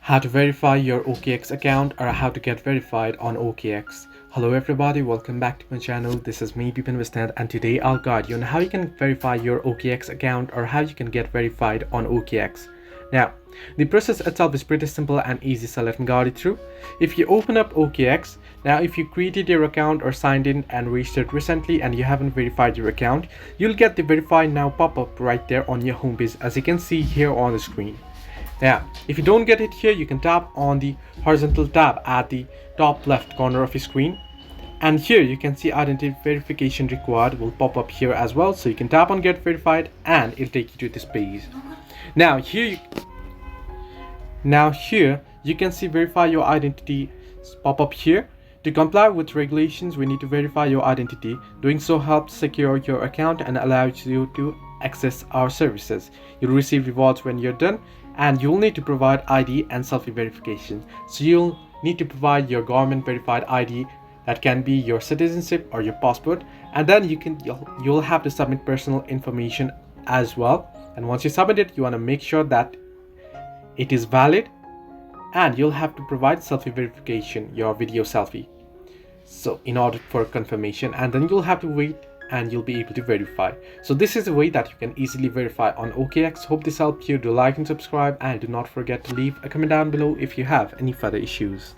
How to verify your Okx account or how to get verified on Okx. Hello everybody, welcome back to my channel. This is me Bipin Visnad, and today I'll guide you on how you can verify your Okx account or how you can get verified on Okx. Now, the process itself is pretty simple and easy, so let me guide you through. If you open up Okx, now if you created your account or signed in and registered recently and you haven't verified your account, you'll get the verify now pop-up right there on your homepage, as you can see here on the screen. Now, if you don't get it here, you can tap on the horizontal tab at the top left corner of your screen. And here you can see identity verification required will pop up here as well. So you can tap on get verified and it'll take you to this page. Now here you can see verify your identity pop up here. To comply with regulations, we need to verify your identity. Doing so helps secure your account and allows you to access our services. You'll receive rewards when you're done, and you'll need to provide ID and selfie verification. So you'll need to provide your government verified ID, that can be your citizenship or your passport, and then you'll have to submit personal information as well. And once you submit it, you want to make sure that it is valid, and you'll have to provide selfie verification, your video selfie, so in order for confirmation, and then you'll have to wait and you'll be able to verify. So this is the way that you can easily verify on Okx. Hope this helped you. Do like and subscribe, and do not forget to leave a comment down below if you have any further issues.